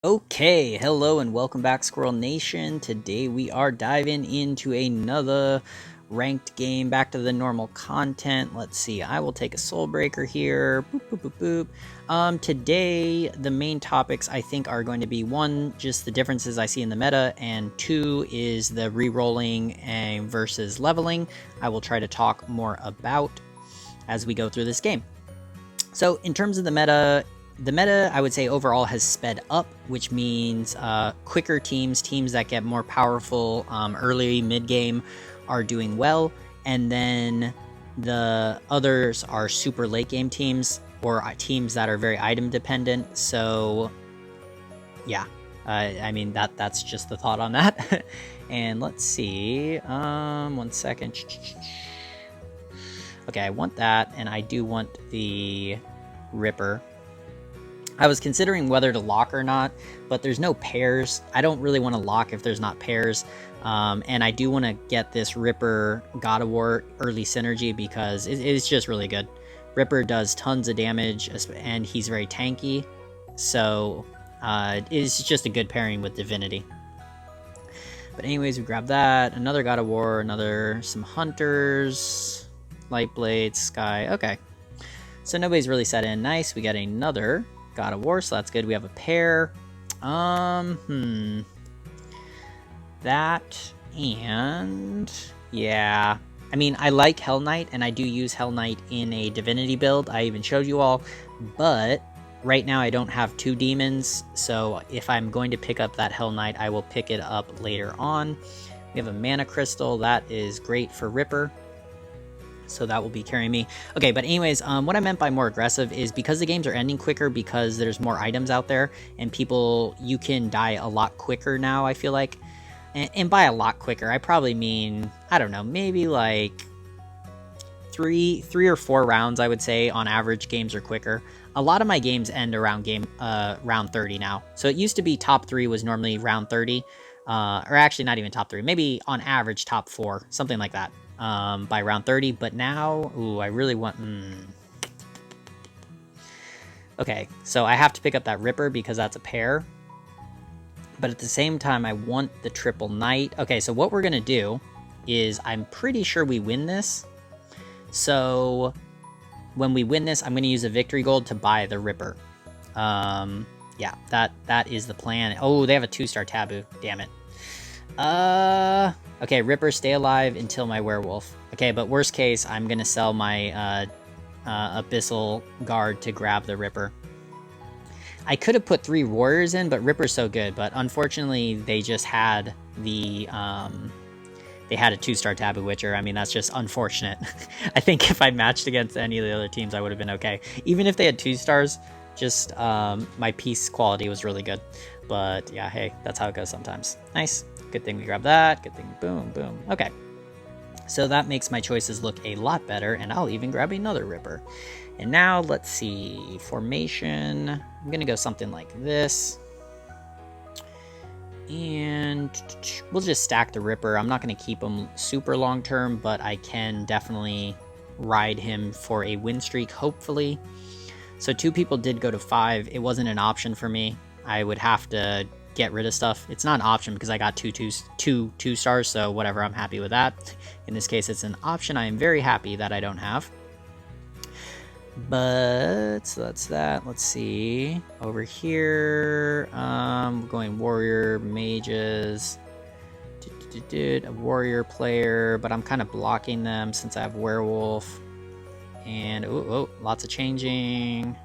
Okay, hello and welcome back, Squirrel Nation. Today we are diving into another ranked game, back to the normal content. Let's see, I will take a soul breaker here. Boop, boop, boop, boop. Today, the main topics I think are going to be one, just the differences I see in the meta, and two is the re-rolling and versus leveling. I will try to talk more about as we go through this game. So in terms of the meta, I would say overall has sped up, which means quicker teams that get more powerful early, mid-game, are doing well. And then the others are super late-game teams, or teams that are very item-dependent. So, yeah. I mean, that's just the thought on that. And let's see. 1 second. Okay, I want that, and I do want the Ripper. I was considering whether to lock or not, but there's no pairs. I don't really want to lock if there's not pairs. And I do want to get this Ripper God of War early synergy because it's just really good. Ripper does tons of damage, and he's very tanky. So it's just a good pairing with Divinity. But anyways, we grab that. Another God of War, some Hunters, Light Blade, Sky. Okay. So nobody's really set in. Nice. We got another God of War, so that's good. We have a pair. That and yeah. I mean, I like Hell Knight, and I do use Hell Knight in a Divinity build. I even showed you all, but right now I don't have two demons, so if I'm going to pick up that Hell Knight, I will pick it up later on. We have a Mana Crystal. That is great for Ripper. So that will be carrying me. Okay, but anyways, what I meant by more aggressive is because the games are ending quicker because there's more items out there and you can die a lot quicker now, I feel like. And by a lot quicker, I probably mean, I don't know, maybe like three or four rounds, I would say, on average, games are quicker. A lot of my games end around round 30 now. So it used to be top 3 was normally round 30. Or actually not even top 3, maybe on average top 4, something like that. By round 30, but now, I really want, Okay, so I have to pick up that Ripper because that's a pair, but at the same time, I want the triple knight. Okay, so what we're gonna do is, I'm pretty sure we win this, so when we win this, I'm gonna use a victory gold to buy the Ripper. Yeah, that is the plan. Oh, they have a 2-star taboo, damn it. Okay, Ripper, stay alive until my werewolf. Okay, but worst case, I'm gonna sell my Abyssal Guard to grab the Ripper. I could have put 3 warriors in, but Ripper's so good, but unfortunately, they just had they had a 2-star Taboo Witcher. I mean, that's just unfortunate. I think if I matched against any of the other teams, I would have been okay. Even if they had 2 stars, just my piece quality was really good. But yeah, hey, that's how it goes sometimes. Nice. Good thing we grabbed that. Good thing, boom, boom. Okay. So that makes my choices look a lot better, and I'll even grab another Ripper. And now, let's see. Formation. I'm going to go something like this. And we'll just stack the Ripper. I'm not going to keep him super long term, but I can definitely ride him for a win streak, hopefully. So 2 people did go to 5. It wasn't an option for me. I would have to get rid of stuff. It's not an option because I got two stars, so whatever, I'm happy with that. In this case, it's an option I am very happy that I don't have. But so that's that. Let's see. Over here, going warrior, mages, a warrior player, but I'm kind of blocking them since I have werewolf. And lots of changing.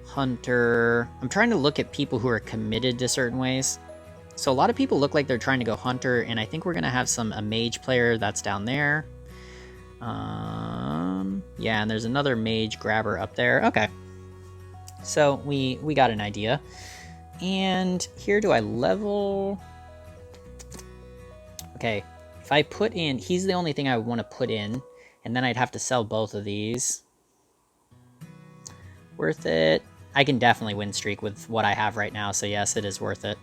Hunter. I'm trying to look at people who are committed to certain ways. So a lot of people look like they're trying to go Hunter, and I think we're going to have a mage player that's down there. Yeah, and there's another mage grabber up there. Okay. So we got an idea. And here, do I level? Okay. If I put in, he's the only thing I would want to put in, and then I'd have to sell both of these. Worth it. I can definitely win streak with what I have right now, so yes, it is worth it.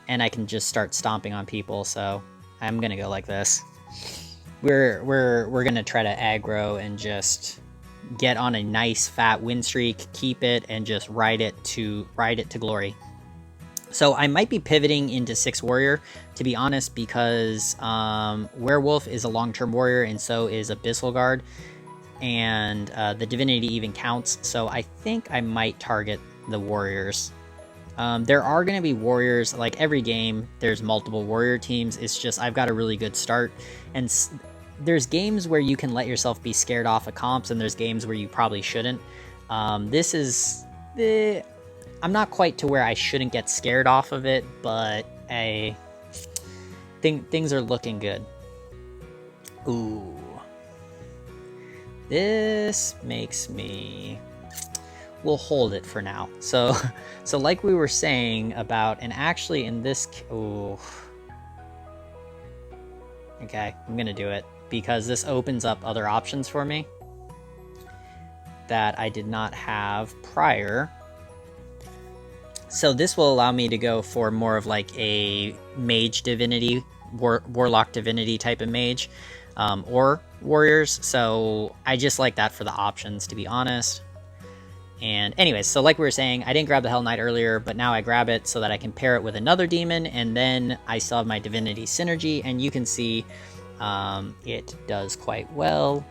And I can just start stomping on people, so I'm gonna go like this. We're gonna try to aggro and just get on a nice fat win streak, keep it, and just ride it to glory. So I might be pivoting into 6 warrior, to be honest, because werewolf is a long-term warrior, and so is abyssal guard, and the divinity even counts. So I think I might target the warriors. There are going to be warriors, like every game, there's multiple warrior teams. It's just I've got a really good start, and there's games where you can let yourself be scared off of comps, and there's games where you probably shouldn't. This is I'm not quite to where I shouldn't get scared off of it, but I think things are looking good. Ooh. This makes me... We'll hold it for now. So like we were saying about, and actually in this... Ooh. Okay, I'm gonna do it, because this opens up other options for me that I did not have prior. So this will allow me to go for more of like a mage divinity, warlock divinity type of mage, or warriors. So I just like that for the options, to be honest. And anyways, so like we were saying, I didn't grab the Hell Knight earlier, but now I grab it so that I can pair it with another demon, and then I still have my divinity synergy, and you can see it does quite well.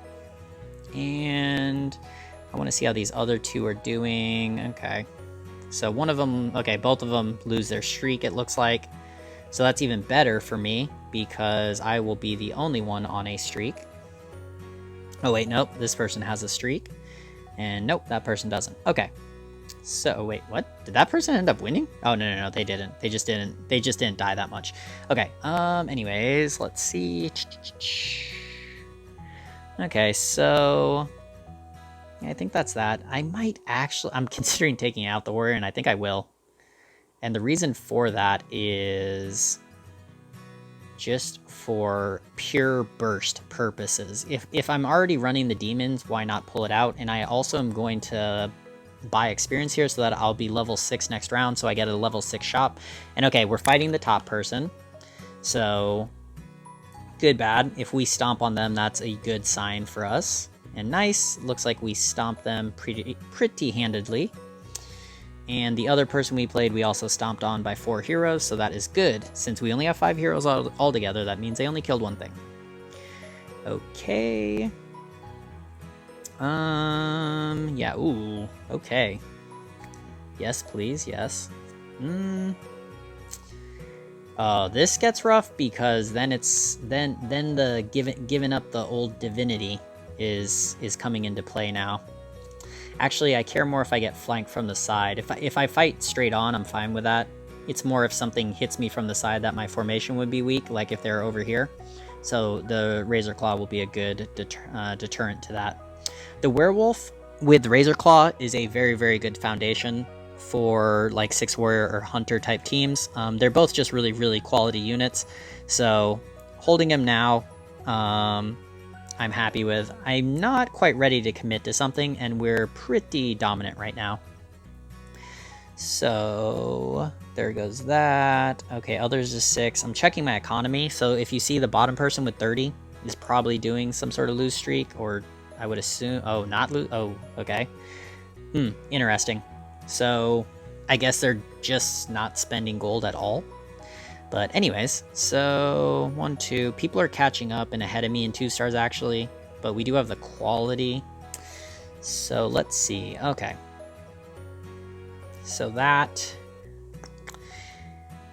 And I want to see how these other two are doing. Okay. So one of them, okay, both of them lose their streak, it looks like. So that's even better for me, because I will be the only one on a streak. Oh wait, nope, this person has a streak. And nope, that person doesn't. Okay. So wait, what? Did that person end up winning? Oh, no, they didn't. They just didn't die that much. Okay, anyways, let's see. Okay, so... I think that's that. I might actually... I'm considering taking out the warrior, and I think I will. And the reason for that is just for pure burst purposes. If I'm already running the demons, why not pull it out? And I also am going to buy experience here so that I'll be level 6 next round, so I get a level 6 shop. And okay, we're fighting the top person. So, good, bad. If we stomp on them, that's a good sign for us. And nice, looks like we stomped them pretty handedly. And the other person we played, we also stomped on by 4 heroes, so that is good. Since we only have 5 heroes altogether, that means they only killed 1 thing. Okay. Yeah, ooh, okay. Yes, please, yes. Oh, this gets rough, because then it's, then the giving up the old divinity is coming into play now. Actually, I care more if I get flanked from the side. If I fight straight on, I'm fine with that. It's more if something hits me from the side that my formation would be weak, like if they're over here. So the Razor Claw will be a good deterrent to that. The Werewolf with Razor Claw is a very, very good foundation for like 6 warrior or hunter type teams. They're both just really, really quality units. So holding them now, I'm happy with. I'm not quite ready to commit to something, and we're pretty dominant right now. So there goes that. Okay, others is 6. I'm checking my economy. So if you see the bottom person with 30 is probably doing some sort of lose streak, or I would assume, oh, not lose. Oh, okay. Interesting. So I guess they're just not spending gold at all. But anyways, so 1, 2, people are catching up and ahead of me in 2 stars actually, but we do have the quality. So let's see. Okay. So that,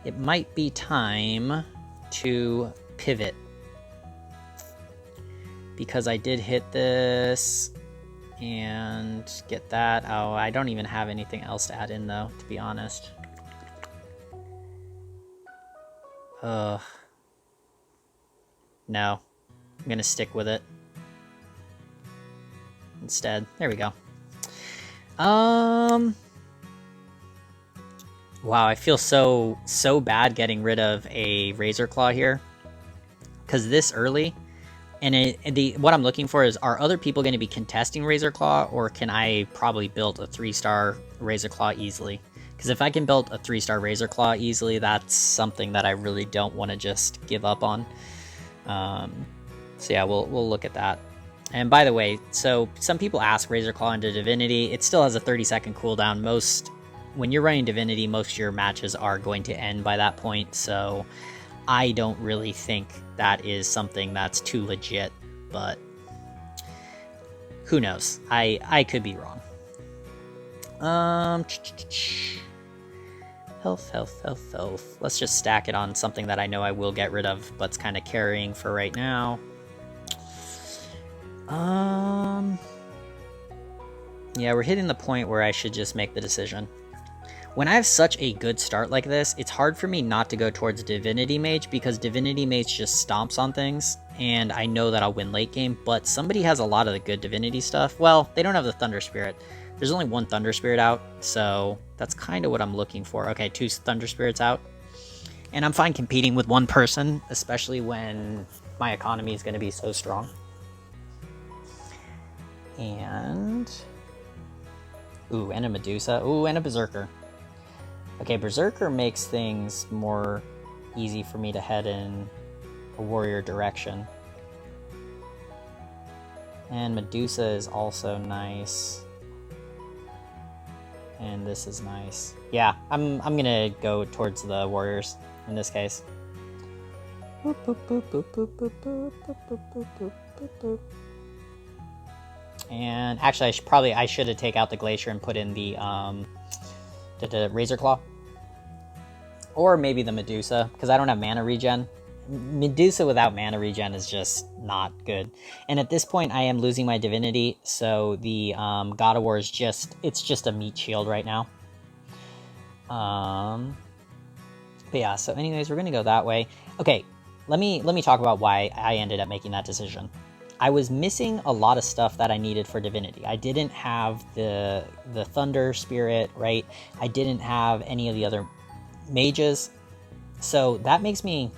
it might be time to pivot, because I did hit this and get that. Oh, I don't even have anything else to add in though, to be honest. No, I'm gonna stick with it instead. There we go. Wow, I feel so bad getting rid of a Razor Claw here, because this early, and what I'm looking for is, are other people going to be contesting Razor Claw, or can I probably build a 3-star Razor Claw easily? Because if I can build a 3-star Razor Claw easily, that's something that I really don't want to just give up on. So yeah, we'll look at that. And by the way, so some people ask Razor Claw into Divinity. It still has a 30-second cooldown. Most when you're running Divinity, most of your matches are going to end by that point, so I don't really think that is something that's too legit, but who knows? I could be wrong. Health. Let's just stack it on something that I know I will get rid of, but's kind of carrying for right now. Yeah, we're hitting the point where I should just make the decision. When I have such a good start like this, it's hard for me not to go towards Divinity Mage, because Divinity Mage just stomps on things, and I know that I'll win late game, but somebody has a lot of the good Divinity stuff. Well, they don't have the Thunder Spirit. There's only one Thunder Spirit out, so that's kind of what I'm looking for. Okay, 2 Thunder Spirits out. And I'm fine competing with one person, especially when my economy is going to be so strong. And... ooh, and a Medusa. Ooh, and a Berserker. Okay, Berserker makes things more easy for me to head in a warrior direction. And Medusa is also nice. And this is nice. Yeah, I'm gonna go towards the warriors in this case. Boop, boop, boop, boop, boop, boop, boop, boop, boop, boop, boop, boop. And actually, I should have taken out the Glacier and put in the Razor Claw. Or maybe the Medusa, because I don't have mana regen. Medusa without mana regen is just not good. And at this point, I am losing my Divinity, so the God of War is it's just a meat shield right now. But yeah, so anyways, we're gonna go that way. Okay, let me talk about why I ended up making that decision. I was missing a lot of stuff that I needed for Divinity. I didn't have the Thunder Spirit, right? I didn't have any of the other mages. So that makes me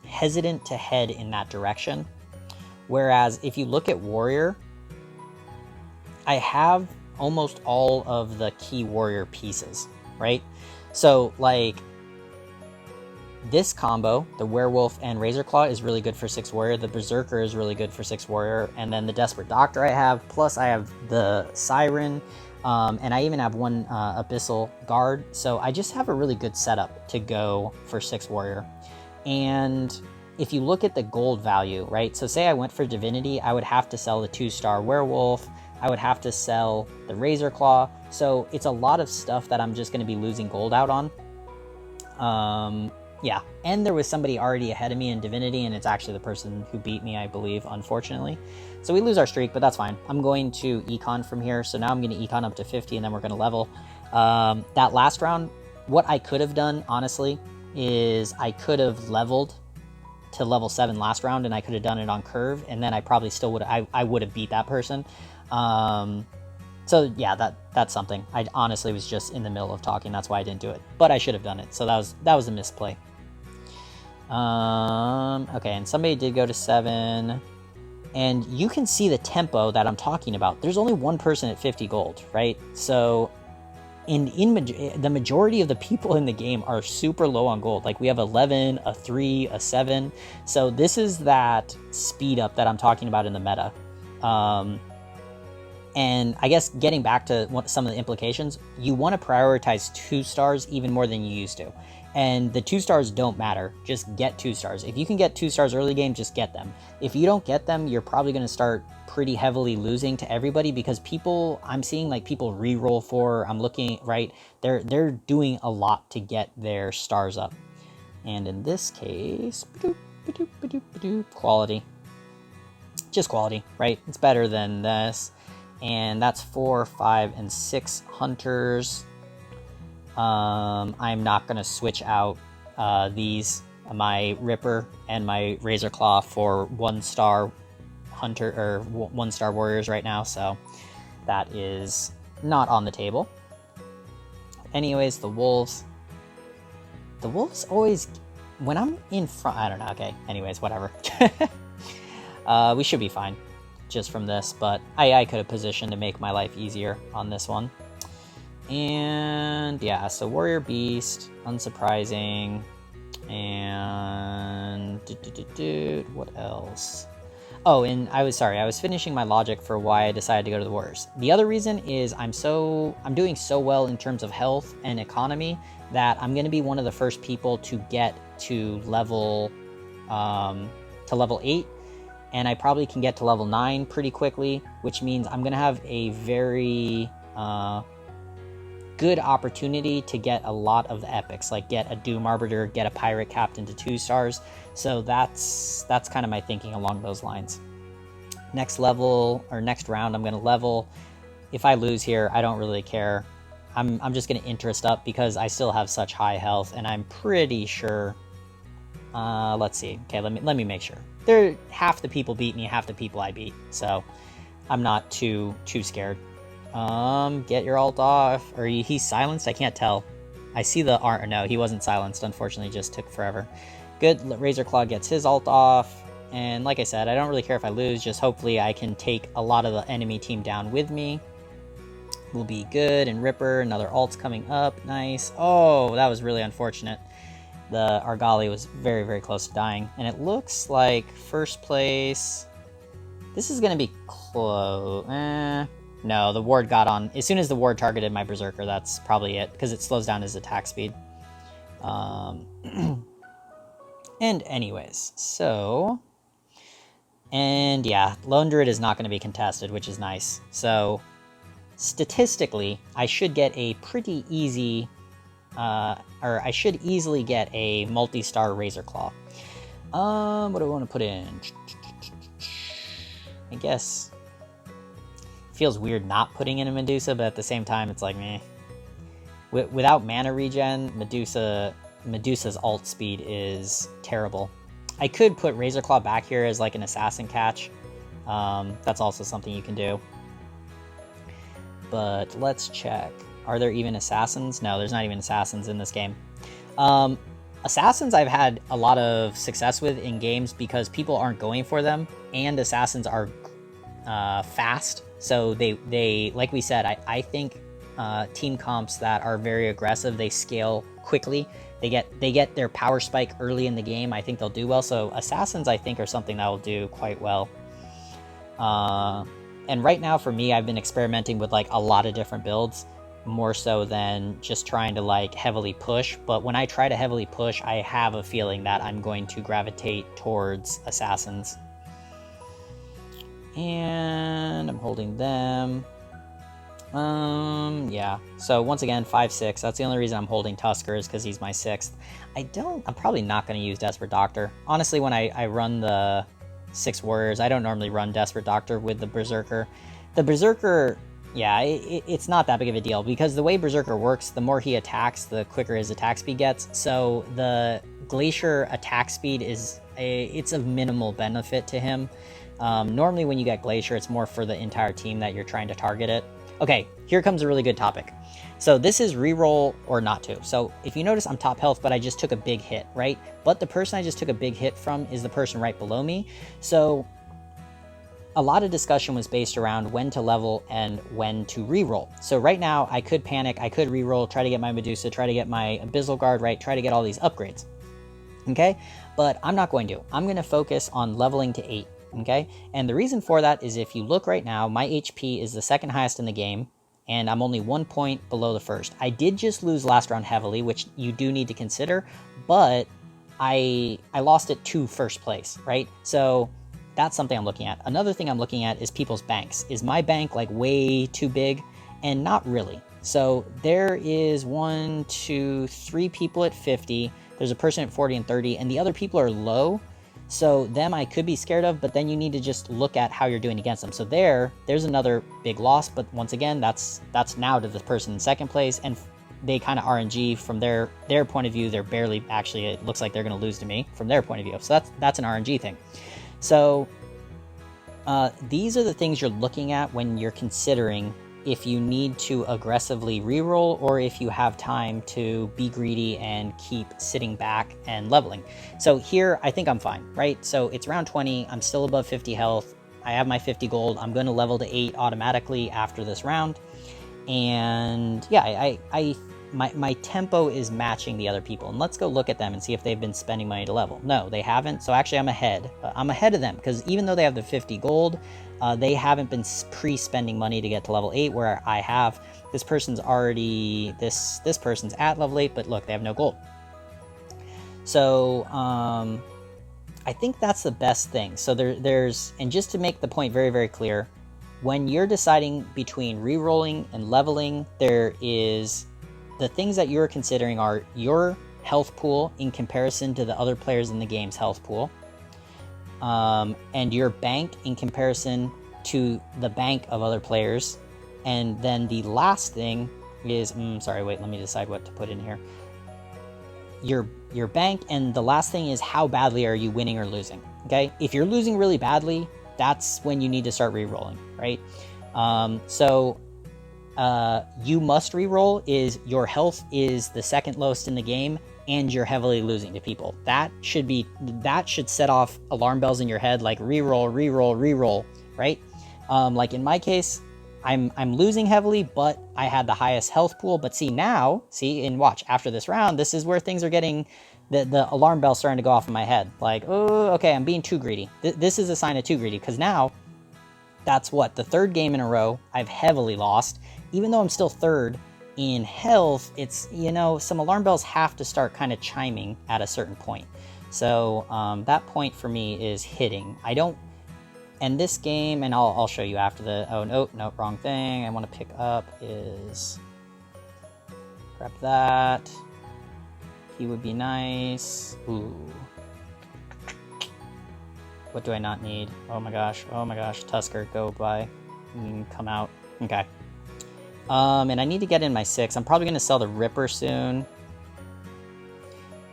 hesitant to head in that direction. Whereas if you look at Warrior, I have almost all of the key Warrior pieces, right? So like this combo, the Werewolf and Razor Claw, is really good for 6 Warrior. The Berserker is really good for 6 Warrior. And then the Desperate Doctor I have, plus I have the Siren, and I even have one Abyssal Guard. So I just have a really good setup to go for 6 Warrior. And if you look at the gold value, right? So say I went for Divinity, I would have to sell the 2-star Werewolf. I would have to sell the Razor Claw. So it's a lot of stuff that I'm just going to be losing gold out on. Yeah, and there was somebody already ahead of me in Divinity, and it's actually the person who beat me, I believe, unfortunately. So we lose our streak, but that's fine. I'm going to econ from here, so now I'm going to econ up to 50, and then we're going to level. That last round, what I could have done, honestly, is I could have leveled to level 7 last round, and I could have done it on curve, and then I probably still would I would have beat that person. So yeah, that's something. I honestly was just in the middle of talking, that's why I didn't do it. But I should have done it, so that was a misplay. Okay, and somebody did go to 7, and you can see the tempo that I'm talking about. There's only one person at 50 gold, right? So the majority of the people in the game are super low on gold. Like we have 11, a 3, a 7. So this is that speed up that I'm talking about in the meta. And I guess getting back to some of the implications, you want to prioritize 2 stars even more than you used to. And the 2 stars don't matter. Just get 2 stars. If you can get 2 stars early game, just get them. If you don't get them, you're probably going to start pretty heavily losing to everybody, because I'm seeing like people re-roll for, I'm looking, right? They're doing a lot to get their stars up. And in this case, quality. Just quality, right? It's better than this. And that's 4, 5, and 6 hunters. I'm not going to switch out my Ripper and my Razor Claw for 1-star hunter or 1-star warriors right now, so that is not on the table. Anyways, the wolves always, when I'm in front, I don't know. Okay, anyways, whatever. We should be fine just from this, but I could have positioned to make my life easier on this one. And yeah, so Warrior Beast, unsurprising. And what else? Oh, and I was finishing my logic for why I decided to go to the Warriors. The other reason is I'm doing so well in terms of health and economy that I'm going to be one of the first people to get to level 8, and I probably can get to level 9 pretty quickly, which means I'm going to have a very good opportunity to get a lot of the epics, like get a Doom Arbiter, get a Pirate Captain to 2 stars. So that's kind of my thinking along those lines. Next level, or next round, I'm going to level. If I lose here, I don't really care. I'm just going to interest up because I still have such high health, and I'm pretty sure. Let's see. Okay, let me make sure. Half the people beat me, half the people I beat, so I'm not too scared. Get your ult off. Or he's silenced? I can't tell. I see the art. No, he wasn't silenced. Unfortunately, just took forever. Good. Razor Claw gets his ult off. And like I said, I don't really care if I lose. Just hopefully I can take a lot of the enemy team down with me. Will be good. And Ripper, another ult's coming up. Nice. Oh, that was really unfortunate. The Argali was very, very close to dying. And it looks like first place. This is going to be close. No, the ward got on. As soon as the ward targeted my Berserker, that's probably it, because it slows down his attack speed. And anyways, so... And yeah, Lone Druid is not going to be contested, which is nice. So, statistically, I should get a pretty easy... or I should easily get a multi-star Razor Claw. What do I want to put in? I guess... Feels weird not putting in a Medusa, but at the same time, it's like, meh. Without mana regen, Medusa's ult speed is terrible. I could put Razor Claw back here as like an assassin catch. That's also something you can do. But let's check. Are there even assassins? No, there's not even assassins in this game. Assassins I've had a lot of success with in games because people aren't going for them, and assassins are fast. So they like we said, I think team comps that are very aggressive, they scale quickly. They get their power spike early in the game. I think they'll do well. So assassins, I think, are something that will do quite well. And right now for me, I've been experimenting with like a lot of different builds, more so than just trying to like heavily push. But when I try to heavily push, I have a feeling that I'm going to gravitate towards assassins. And I'm holding them. Yeah. So once again, 5/6. That's the only reason I'm holding Tusker, is because he's my 6th. I'm probably not going to use Desperate Doctor. Honestly, when I run the 6 Warriors, I don't normally run Desperate Doctor with the Berserker. The Berserker, yeah, it's not that big of a deal, because the way Berserker works, the more he attacks, the quicker his attack speed gets. So the Glacier attack speed it's of minimal benefit to him. Normally when you get Glacier, it's more for the entire team that you're trying to target it. Okay, here comes a really good topic. So this is reroll or not to. So if you notice, I'm top health, but I just took a big hit, right? But the person I just took a big hit from is the person right below me. So a lot of discussion was based around when to level and when to reroll. So right now, I could panic, I could reroll, try to get my Medusa, try to get my Abyssal Guard, right? Try to get all these upgrades, okay? But I'm not going to. I'm going to focus on leveling to 8. Okay, and the reason for that is if you look right now, my HP is the second highest in the game, and I'm only 1 point below the first. I did just lose last round heavily, which you do need to consider, but I lost it to first place, right? So that's something I'm looking at. Another thing I'm looking at is people's banks. Is my bank like way too big? And not really. So there is 1, 2, 3 people at 50. There's a person at 40 and 30, and the other people are low. So them I could be scared of, but then you need to just look at how you're doing against them. So there's another big loss, but once again, that's now to the person in second place, and they kind of RNG from their point of view. They're barely, actually, it looks like they're going to lose to me from their point of view. So that's an RNG thing. So these are the things you're looking at when you're considering if you need to aggressively reroll or if you have time to be greedy and keep sitting back and leveling. So here, I think I'm fine, right? So it's round 20, I'm still above 50 health, I have my 50 gold, I'm going to level to 8 automatically after this round. And yeah, my tempo is matching the other people. And let's go look at them and see if they've been spending money to level. No, they haven't. So actually I'm ahead. I'm ahead of them because even though they have the 50 gold, they haven't been pre-spending money to get to level 8, where I have. This person's already, this person's at level 8, but look, they have no gold. So I think that's the best thing. So there's, and just to make the point very, very clear, when you're deciding between re-rolling and leveling, there is, the things that you're considering are your health pool in comparison to the other players in the game's health pool, and your bank in comparison to the bank of other players. And then the last thing is, sorry, wait, let me decide what to put in here. Your bank, and the last thing is how badly are you winning or losing, okay? If you're losing really badly, that's when you need to start re-rolling, right? You must re-roll is your health is the second lowest in the game and you're heavily losing to people. That should set off alarm bells in your head, like re-roll, re-roll, re-roll, right? Like in my case, I'm losing heavily, but I had the highest health pool. But see now, and watch, after this round, this is where things are getting, the alarm bell starting to go off in my head. Like, oh, okay, I'm being too greedy. This is a sign of too greedy, because now, that's what, the third game in a row I've heavily lost. Even though I'm still third in health, it's, some alarm bells have to start kind of chiming at a certain point. So that point for me is hitting. I don't, and this game, and I'll show you after the, oh, no, wrong thing. I want to pick up is, grab that. He would be nice. Ooh. What do I not need? Oh my gosh, Tusker, go by. Come out. Okay. And I need to get in my 6. I'm probably going to sell the Ripper soon.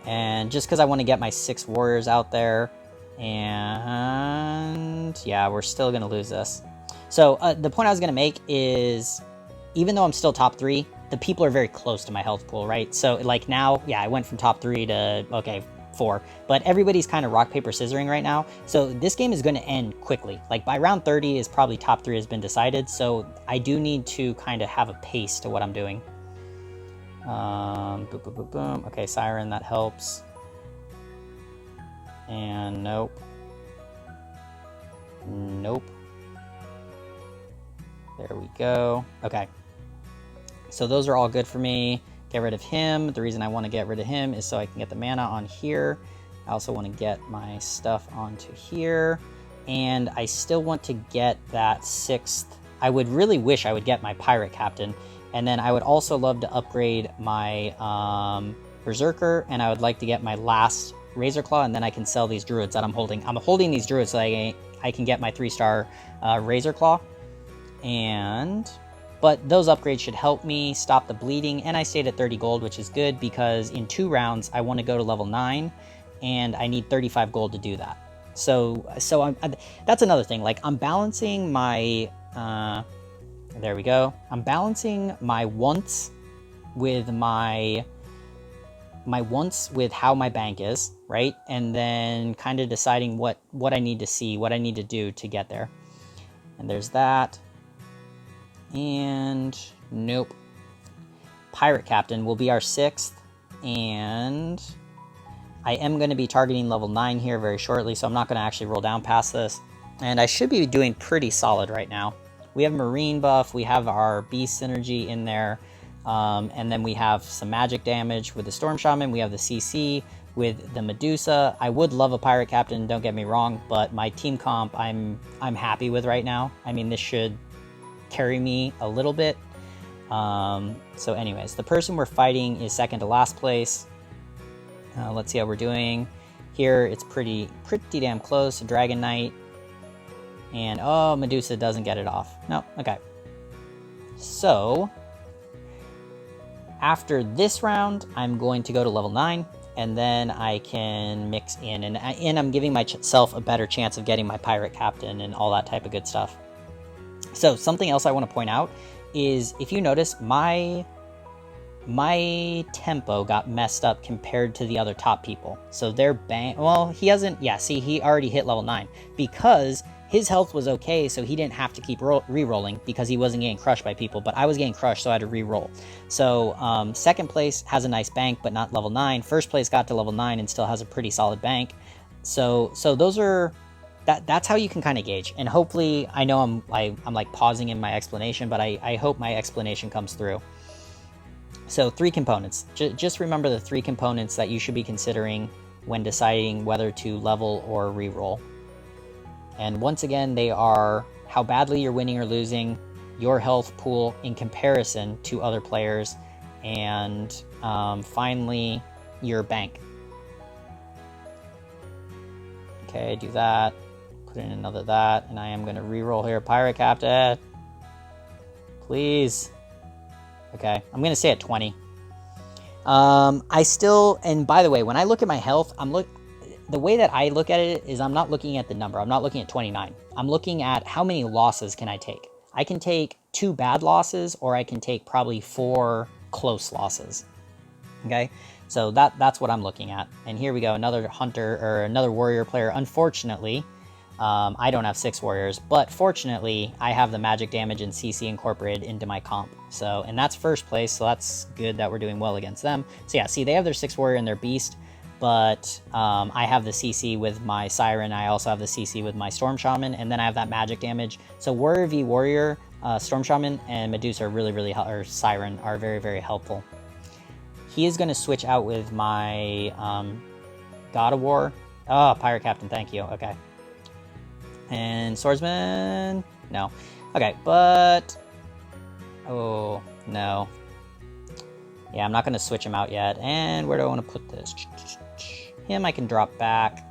And just because I want to get my 6 warriors out there. And yeah, we're still going to lose this. So the point I was going to make is, even though I'm still top 3, the people are very close to my health pool, right? So like now, yeah, I went from top 3 to, okay, 4, but everybody's kind of rock, paper, scissoring right now. So this game is going to end quickly. Like by round 30 is probably top 3 has been decided. So I do need to kind of have a pace to what I'm doing. Boom, boom, boom, boom. Okay, Siren, that helps. And nope. There we go. Okay. So those are all good for me. Get rid of him. The reason I want to get rid of him is so I can get the mana on here. I also want to get my stuff onto here. And I still want to get that 6th. I would really wish I would get my Pirate Captain. And then I would also love to upgrade my Berserker. And I would like to get my last Razor Claw. And then I can sell these Druids that I'm holding. I'm holding these Druids so I can get my 3-star Razor Claw. But those upgrades should help me stop the bleeding, and I stayed at 30 gold, which is good, because in 2 rounds, I want to go to level 9, and I need 35 gold to do that. So that's another thing. Like, I'm balancing my, there we go. I'm balancing my wants with with how my bank is, right? And then kind of deciding what I need to see, what I need to do to get there. And there's that. And nope. Pirate Captain will be our 6th, and I am going to be targeting level 9 here very shortly, so I'm not going to actually roll down past this. And I should be doing pretty solid right now. We have Marine buff, we have our Beast synergy in there, and then we have some magic damage with the Storm Shaman, we have the CC with the Medusa. I would love a Pirate Captain, don't get me wrong, but my team comp I'm happy with right now. I mean, this should carry me a little bit. So anyways, the person we're fighting is second to last place. Let's see how we're doing. Here it's pretty damn close. Dragon Knight. And oh, Medusa doesn't get it off. No, okay. So after this round, I'm going to go to level 9, and then I can mix in, and I'm giving myself a better chance of getting my Pirate Captain and all that type of good stuff. So something else I want to point out is, if you notice, my tempo got messed up compared to the other top people. So their bank, well, he hasn't, yeah, see, he already hit level 9 because his health was okay, so he didn't have to keep re-rolling because he wasn't getting crushed by people, but I was getting crushed, so I had to re-roll. So second place has a nice bank, but not level 9. First place got to level 9 and still has a pretty solid bank. So those are... That's how you can kind of gauge. And hopefully, I know I'm like pausing in my explanation, but I hope my explanation comes through. So 3 components. Just remember the 3 components that you should be considering when deciding whether to level or re-roll. And once again, they are how badly you're winning or losing, your health pool in comparison to other players, and finally, your bank. Okay, do that. Put in another that, and I am going to re-roll here. Pirate Captain. Please. Okay, I'm going to stay at 20. I still, and by the way, when I look at my health, the way that I look at it is I'm not looking at the number. I'm not looking at 29. I'm looking at how many losses can I take. I can take 2 bad losses, or I can take probably 4 close losses. Okay, so that's what I'm looking at. And here we go, another hunter or another warrior player. Unfortunately, I don't have 6 warriors, but fortunately, I have the magic damage and CC incorporated into my comp. So, and that's first place, so that's good that we're doing well against them. So yeah, see, they have their 6 warrior and their beast, but I have the CC with my Siren. I also have the CC with my Storm Shaman, and then I have that magic damage. So warrior v warrior, Storm Shaman and Medusa are really, or Siren are very helpful. He is going to switch out with my God of War. Oh, Pirate Captain, thank you. Okay. And Swordsman? No. Okay, but... Oh, no. Yeah, I'm not going to switch him out yet. And where do I want to put this? Him I can drop back.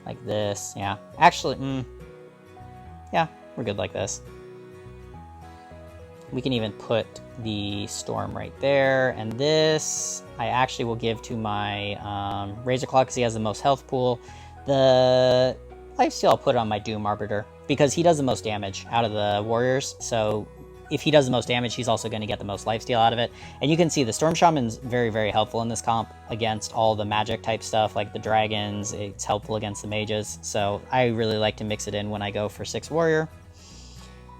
Like this, yeah. Actually, yeah, we're good like this. We can even put the Storm right there. And this, I actually will give to my Razorclaw because he has the most health pool. The lifesteal, I'll put on my Doom Arbiter because he does the most damage out of the warriors. So if he does the most damage, he's also going to get the most lifesteal out of it. And you can see the Storm Shaman's very helpful in this comp against all the magic type stuff like the dragons. It's helpful against the mages. So I really like to mix it in when I go for 6 warrior.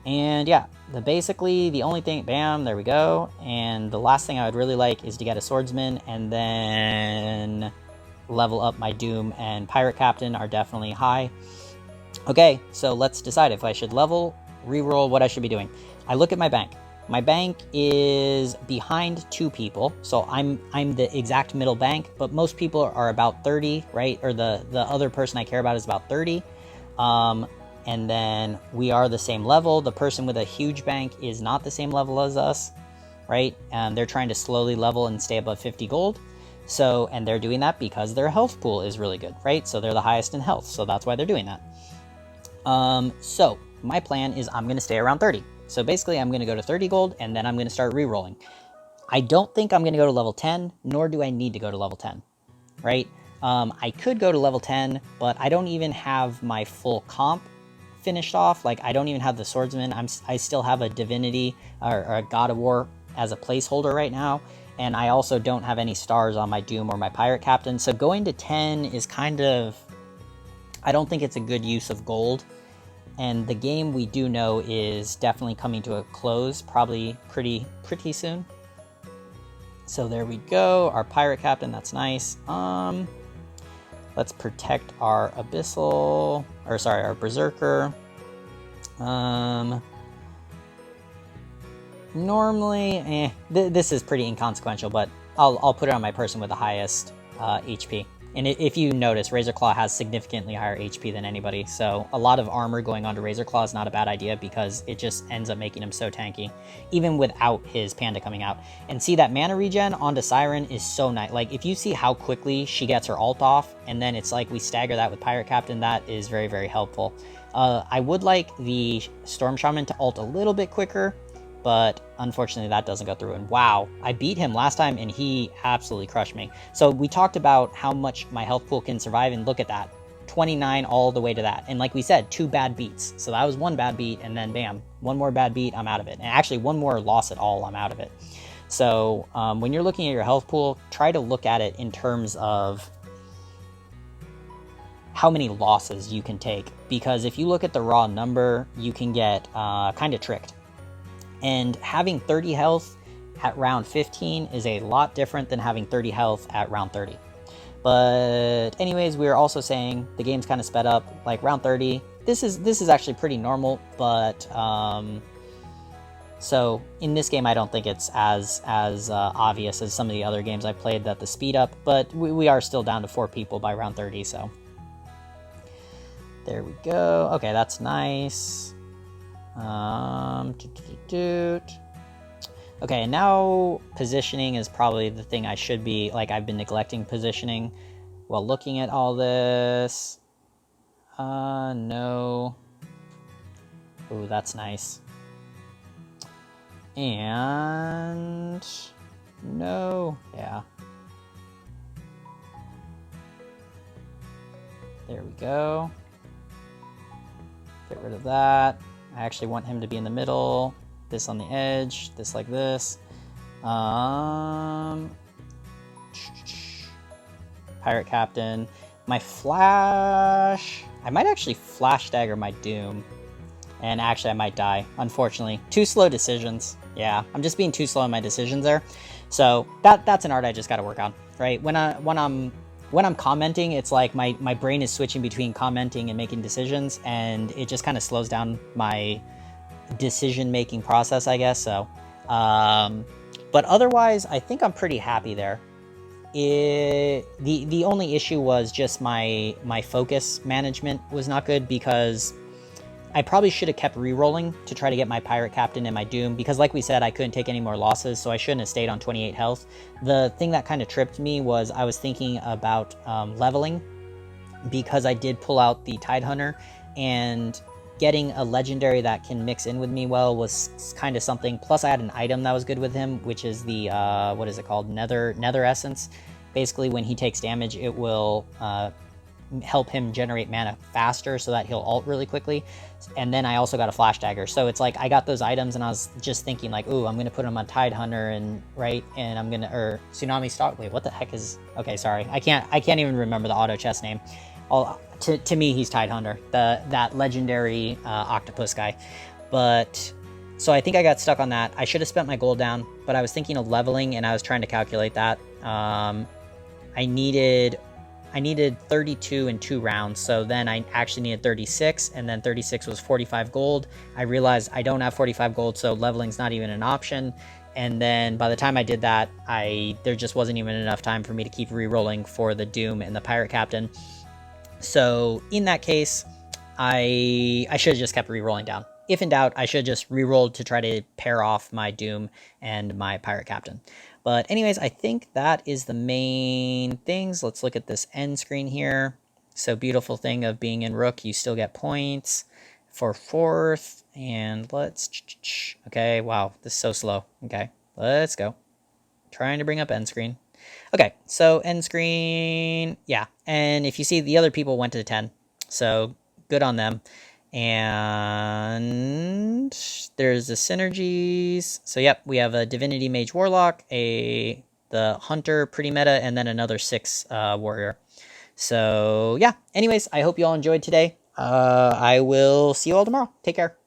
And yeah, basically the only thing, bam, there we go. And the last thing I would really like is to get a swordsman and then level up my Doom and Pirate Captain are definitely high. Okay, so let's decide if I should level, reroll, what I should be doing. I look at my bank. My bank is behind 2 people, so I'm the exact middle bank, but most people are about 30, right? Or the other person I care about is about 30. And then we are the same level. The person with a huge bank is not the same level as us, right? They're trying to slowly level and stay above 50 gold. So, and they're doing that because their health pool is really good, right? So they're the highest in health, so that's why they're doing that. So my plan is I'm going to stay around 30. So basically I'm going to go to 30 gold and then I'm going to start re-rolling. I don't think I'm going to go to level 10, nor do I need to go to level 10, right? I could go to level 10, but I don't even have my full comp finished off. Like I don't even have the swordsman. I still have a divinity or a God of War as a placeholder right now. And I also don't have any stars on my Doom or my Pirate Captain. So going to 10 is kind of, I don't think it's a good use of gold. And the game we do know is definitely coming to a close, probably pretty soon. So there we go, our Pirate Captain, that's nice. Let's protect our Abyssal, or sorry, our Berserker. Normally, this is pretty inconsequential, but I'll put it on my person with the highest HP. And if you notice, Razorclaw has significantly higher HP than anybody, so a lot of armor going onto Razorclaw is not a bad idea because it just ends up making him so tanky, even without his Panda coming out. And see, that mana regen onto Siren is so nice. Like, if you see how quickly she gets her ult off, and then it's like we stagger that with Pirate Captain, that is very helpful. I would like the Storm Shaman to ult a little bit quicker, but unfortunately that doesn't go through. And wow, I beat him last time and he absolutely crushed me. So we talked about how much my health pool can survive, and look at that, 29 all the way to that. And like we said, 2 bad beats. So that was 1 bad beat, and then bam, 1 more bad beat, I'm out of it. And actually 1 more loss at all, I'm out of it. So when you're looking at your health pool, try to look at it in terms of how many losses you can take, because if you look at the raw number, you can get kind of tricked. And having 30 health at round 15 is a lot different than having 30 health at round 30. But anyways, we were also saying the game's kind of sped up, like round 30. This is actually pretty normal, but so in this game I don't think it's as obvious as some of the other games I played that the speed up, but we are still down to 4 people by round 30, so there we go. Okay, that's nice. Okay, and now positioning is probably the thing I should be, like, I've been neglecting positioning while looking at all this. No. Ooh, that's nice. And no, yeah. There we go. Get rid of that. I actually want him to be in the middle. This on the edge. This like this. Pirate Captain. My flash. I might actually flash dagger my Doom. And actually I might die, unfortunately. 2 slow decisions. Yeah, I'm just being too slow in my decisions there. So that's an art I just gotta work on, right? When I'm commenting, it's like my brain is switching between commenting and making decisions, and it just kind of slows down my decision-making process, I guess. So, but otherwise, I think I'm pretty happy there. The only issue was just my focus management was not good, because I probably should have kept rerolling to try to get my Pirate Captain and my Doom, because like we said, I couldn't take any more losses, so I shouldn't have stayed on 28 health. The thing that kind of tripped me was I was thinking about leveling, because I did pull out the Tidehunter, and getting a legendary that can mix in with me well was kind of something. Plus I had an item that was good with him, which is the, what is it called? Nether Essence. Basically, when he takes damage, it will help him generate mana faster so that he'll ult really quickly. And then I also got a flash dagger, so it's like I got those items and I was just thinking like, ooh, I'm gonna put him on Tidehunter, and right, and I'm gonna, or Tsunami Stalk. Wait, what the heck is, okay, sorry, I can't even remember the auto chest name. To me, he's Tidehunter, that legendary octopus guy. But so I think I got stuck on that. I should have spent my gold down, but I was thinking of leveling, and I was trying to calculate that. I needed 32 in 2 rounds, so then I actually needed 36, and then 36 was 45 gold. I realized I don't have 45 gold, so leveling's not even an option. And then by the time I did that, there just wasn't even enough time for me to keep re-rolling for the Doom and the Pirate Captain. So in that case, I should have just kept re-rolling down. If in doubt, I should have just re-rolled to try to pair off my Doom and my Pirate Captain. But anyways, I think that is the main things. Let's look at this end screen here. So beautiful thing of being in Rook, you still get points for 4th. And let's, okay, wow, this is so slow. Okay, let's go. Trying to bring up end screen. Okay, so end screen, yeah. And if you see, the other people went to 10, so good on them. And there's the synergies. So yep, we have a Divinity Mage Warlock, the Hunter, pretty meta, and then another 6 Warrior. So yeah, anyways, I hope you all enjoyed today. I will see you all tomorrow. Take care.